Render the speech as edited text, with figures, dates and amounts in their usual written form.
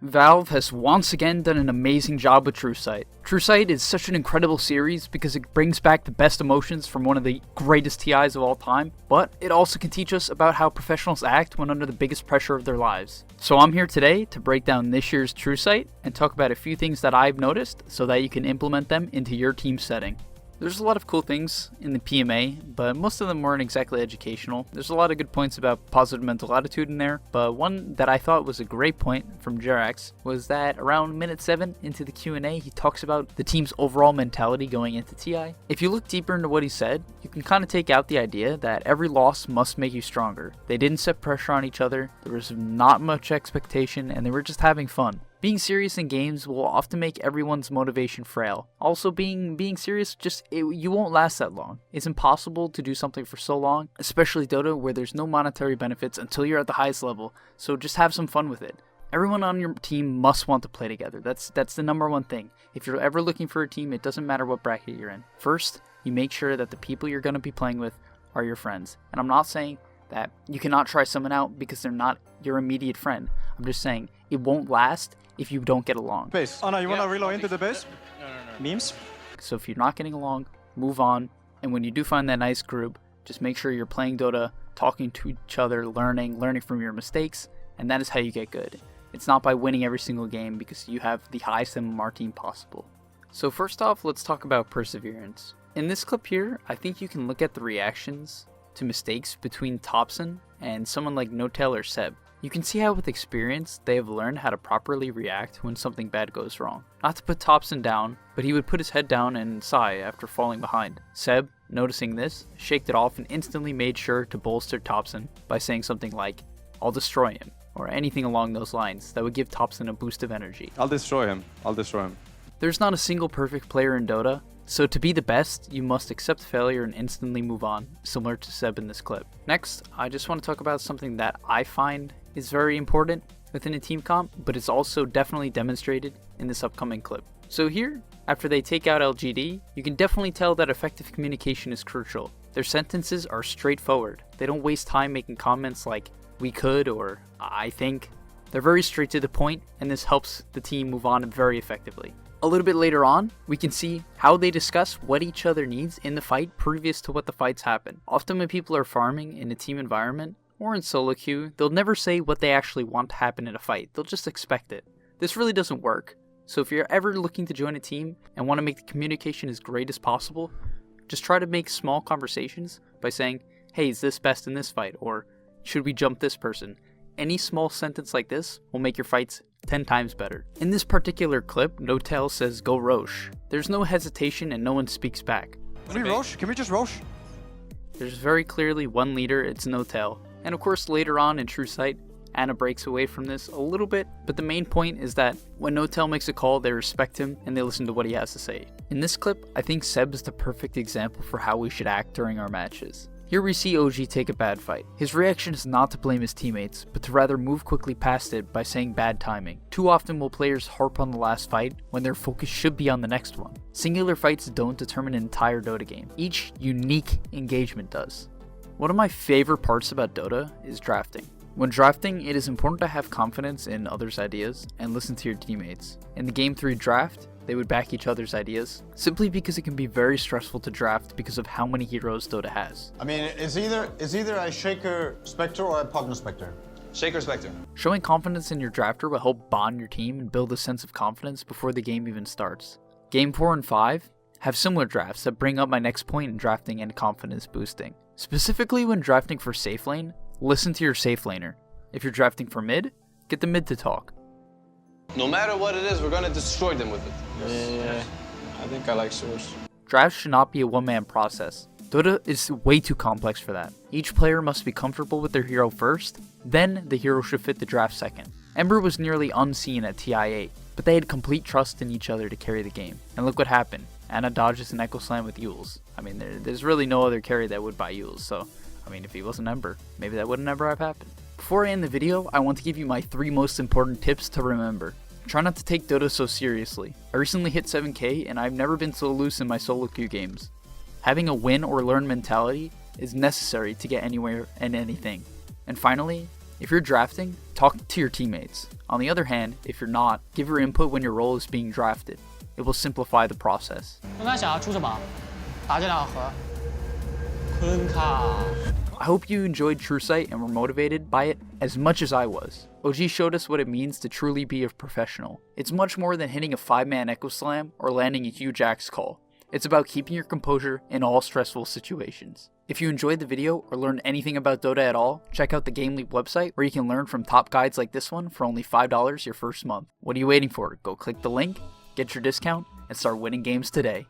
Valve has once again done an amazing job with truesight. Truesight is such an incredible series because it brings back the best emotions from one of the greatest TIs of all time, but it also can teach us about how professionals act when under the biggest pressure of their lives. So I'm here today to break down this year's truesight and talk about a few things that I've noticed so that you can implement them into your team setting. There's a lot of cool things in the PMA, but most of them weren't exactly educational. There's a lot of good points about positive mental attitude in there, but one that I thought was a great point from Jerax was that around minute 7 into the Q&A, he talks about the team's overall mentality going into TI. If you look deeper into what he said, you can kind of take out the idea that every loss must make you stronger. They didn't set pressure on each other, there was not much expectation, and they were just having fun. Being serious in games will often make everyone's motivation frail. Also, being serious, you won't last that long. It's impossible to do something for so long, especially Dota, where there's no monetary benefits until you're at the highest level, so just have some fun with it. Everyone on your team must want to play together. That's the number one thing. If you're ever looking for a team, it doesn't matter what bracket you're in. First, you make sure that the people you're going to be playing with are your friends. And I'm not saying that you cannot try someone out because they're not your immediate friend. I'm just saying it won't last if you don't get along. Base. Oh no, you wanna reload into the base? No. Memes? So if you're not getting along, move on. And when you do find that nice group, just make sure you're playing Dota, talking to each other, learning from your mistakes, and that is how you get good. It's not by winning every single game because you have the highest MMR team possible. So first off, let's talk about perseverance. In this clip here, I think you can look at the reactions to mistakes between Thompson and someone like Notail or Seb. You can see how with experience, they have learned how to properly react when something bad goes wrong. Not to put Thompson down, but he would put his head down and sigh after falling behind. Seb, noticing this, shaked it off and instantly made sure to bolster Thompson by saying something like, "I'll destroy him," or anything along those lines that would give Thompson a boost of energy. I'll destroy him. There's not a single perfect player in Dota, so to be the best, you must accept failure and instantly move on, similar to Seb in this clip. Next, I just want to talk about something that I find is very important within a team comp, but it's also definitely demonstrated in this upcoming clip. So here, after they take out LGD, you can definitely tell that effective communication is crucial. Their sentences are straightforward. They don't waste time making comments like, "we could" or "I think." They're very straight to the point, and this helps the team move on very effectively. A little bit later on, we can see how they discuss what each other needs in the fight previous to what the fights happen. Often when people are farming in a team environment, or in solo queue, they'll never say what they actually want to happen in a fight, they'll just expect it. This really doesn't work, so if you're ever looking to join a team and want to make the communication as great as possible, just try to make small conversations by saying, "Hey, is this best in this fight?" or "Should we jump this person?" Any small sentence like this will make your fights 10 times better. In this particular clip, Notail says go Roche. There's no hesitation and no one speaks back. Can we Roche? Can we just Roche? There's very clearly one leader, it's Notail. And of course later on in truesight, Anna breaks away from this a little bit, but the main point is that when Notail makes a call, they respect him and they listen to what he has to say. In this clip, I think Seb is the perfect example for how we should act during our matches. Here we see OG take a bad fight. His reaction is not to blame his teammates, but to rather move quickly past it by saying bad timing. Too often will players harp on the last fight when their focus should be on the next one. Singular fights don't determine an entire Dota game. Each unique engagement does. One of my favorite parts about Dota is drafting. When drafting, it is important to have confidence in others' ideas and listen to your teammates. In the Game 3 draft, they would back each other's ideas, simply because it can be very stressful to draft because of how many heroes Dota has. I mean, it's either a Shaker Spectre or a Pugna Spectre. Shaker Spectre. Showing confidence in your drafter will help bond your team and build a sense of confidence before the game even starts. Game 4 and 5 have similar drafts that bring up my next point in drafting and confidence boosting. Specifically when drafting for safe lane, listen to your safe laner. If you're drafting for mid, get the mid to talk. No matter what it is, we're gonna destroy them with it. Yeah, I think I like Source. Drafts should not be a one-man process. Dota is way too complex for that. Each player must be comfortable with their hero first, then the hero should fit the draft second. Ember was nearly unseen at TI8, but they had complete trust in each other to carry the game. And look what happened. Anna dodges an Echo Slam with Yules. I mean, there's really no other carry that would buy Yules, so I mean, if he wasn't Ember, maybe that would never have happened. Before I end the video, I want to give you my 3 most important tips to remember. Try not to take Dota so seriously. I recently hit 7k and I've never been so loose in my solo queue games. Having a win or learn mentality is necessary to get anywhere and anything. And finally, If you're drafting, talk to your teammates. On the other hand, if you're not, give your input when your role is being drafted. It will simplify the process. 应该想要出什么？打这两盒。昆卡。 I hope you enjoyed truesight and were motivated by it as much as I was. OG showed us what it means to truly be a professional. It's much more than hitting a 5-man echo slam or landing a huge axe call. It's about keeping your composure in all stressful situations. If you enjoyed the video or learned anything about Dota at all, check out the GameLeap website where you can learn from top guides like this one for only $5 your first month. What are you waiting for? Go click the link, get your discount, and start winning games today.